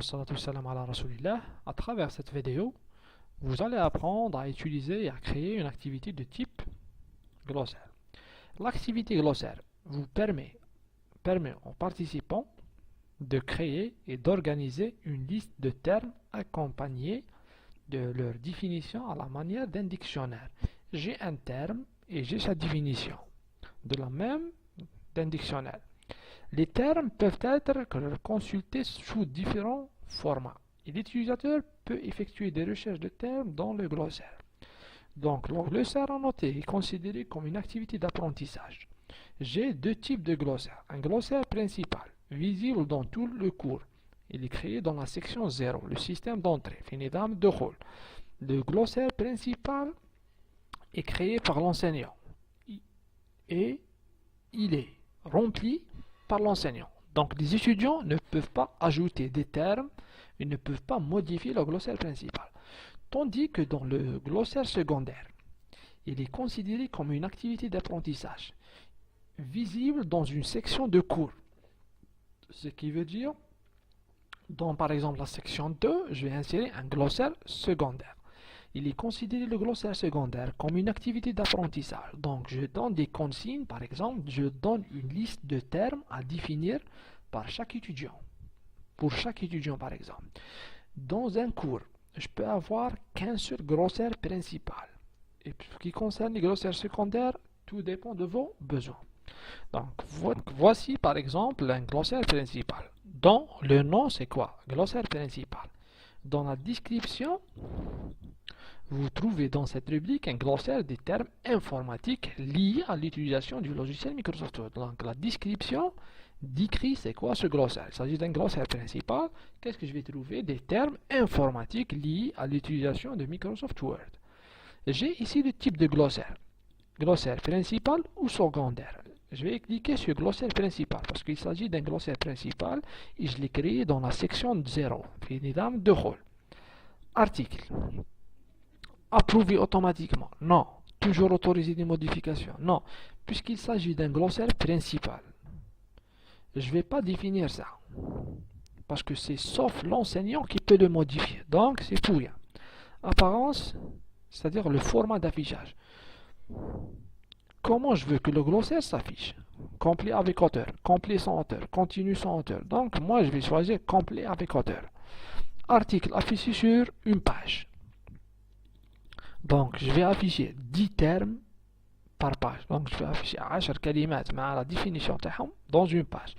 wassalatu wassalam ala rasulillah. À travers cette vidéo, vous allez apprendre à utiliser et à créer une activité de type glossaire. L'activité glossaire vous permet aux participants de créer et d'organiser une liste de termes accompagnés de leur définition à la manière d'un dictionnaire. J'ai un terme et j'ai sa définition, de la même d'un dictionnaire. Les termes peuvent être consultés sous différents formats et l'utilisateur peut effectuer des recherches de termes dans le glossaire. Donc, le glossaire annoté est considéré comme une activité d'apprentissage. J'ai deux types de glossaire. Un glossaire principal, visible dans tout le cours. Il est créé dans la section 0, le système d'entrée, Finidam de Hall. Le glossaire principal est créé par l'enseignant et il est rempli par l'enseignant. Donc les étudiants ne peuvent pas ajouter des termes, ils ne peuvent pas modifier le glossaire principal. Tandis que dans le glossaire secondaire, il est considéré comme une activité d'apprentissage, visible dans une section de cours. Ce qui veut dire, dans par exemple la section 2, je vais insérer un glossaire secondaire. Il est considéré le glossaire secondaire comme une activité d'apprentissage. Donc je donne des consignes, par exemple, je donne une liste de termes à définir par chaque étudiant. Pour chaque étudiant, par exemple. Dans un cours, je peux avoir qu'un seul glossaire principal. Et pour ce qui concerne les glossaires secondaires, tout dépend de vos besoins. Donc voici par exemple un glossaire principal. Dans le nom, c'est quoi? Glossaire principal. Dans la description, vous trouvez dans cette rubrique un glossaire des termes informatiques liés à l'utilisation du logiciel Microsoft Word. Donc la description décrit c'est quoi ce glossaire. Il s'agit d'un glossaire principal. Qu'est-ce que je vais trouver? Des termes informatiques liés à l'utilisation de Microsoft Word. J'ai ici le type de glossaire. Glossaire principal ou secondaire. Je vais cliquer sur glossaire principal parce qu'il s'agit d'un glossaire principal et je l'ai créé dans la section 0, Finidam de Hall. Article. Approuvé automatiquement? Non. Toujours autoriser des modifications? Non. Puisqu'il s'agit d'un glossaire principal. Je ne vais pas définir ça. Parce que c'est sauf l'enseignant qui peut le modifier. Donc, c'est pour rien. Apparence, c'est-à-dire le format d'affichage. Comment je veux que le glossaire s'affiche? Complet avec hauteur, complet sans hauteur, continu sans hauteur. Donc, moi, je vais choisir complet avec hauteur. Article affiché sur une page. Donc, je vais afficher 10 termes par page. Donc, je vais afficher 10 kalimat مع la définition تاعهم dans une page.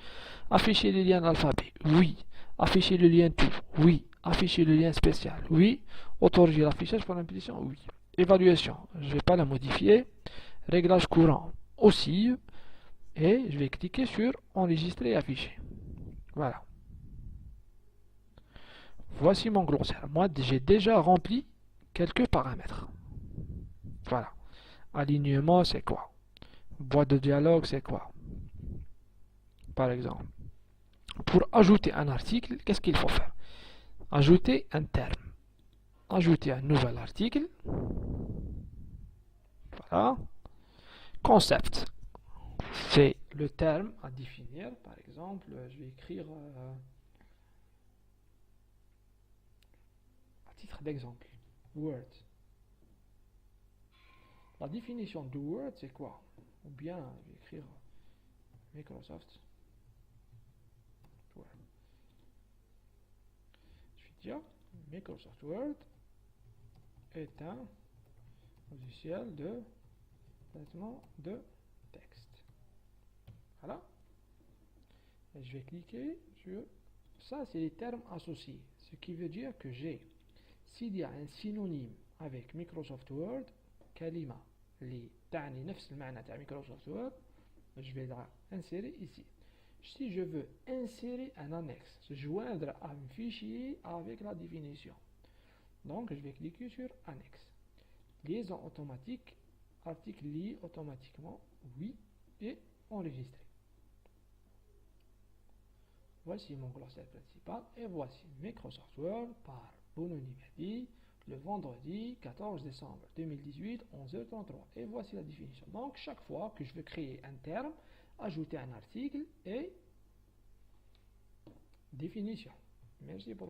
Afficher le lien d'alphabet, oui. Afficher le lien tout, oui. Afficher le lien spécial, oui. Autoriser l'affichage pour l'impétition, oui. Évaluation, je ne vais pas la modifier. Réglage courant, aussi. Et je vais cliquer sur enregistrer et afficher. Voilà. Voici mon glossaire. Moi, j'ai déjà rempli quelques paramètres. Voilà. Alignement, c'est quoi? Boîte de dialogue, c'est quoi? Par exemple. Pour ajouter un article, qu'est-ce qu'il faut faire? Ajouter un terme. Ajouter un nouvel article. Voilà. Concept. C'est le terme à définir. Par exemple, je vais écrire à titre d'exemple. Word. La définition de Word, c'est quoi? Ou bien, je vais écrire Microsoft Word. Je vais dire Microsoft Word est un logiciel de traitement de texte. Voilà. Et je vais cliquer sur ça, c'est les termes associés. Ce qui veut dire que s'il y a un synonyme avec Microsoft Word, kalima اللي تعني نفس المعنى تاع Microsoft Word, je vais l'insérer ici. Si je veux insérer un annexe, joindre un fichier avec la définition, donc je vais cliquer sur annexe. Liaison automatique, article lié automatiquement, oui, et enregistrer. Voici mon glossaire principal et voici Microsoft Word par Bonouni Mehdi le vendredi 14 décembre 2018, 11h33. Et voici la définition. Donc, chaque fois que je veux créer un terme, ajouter un article et définition. Merci pour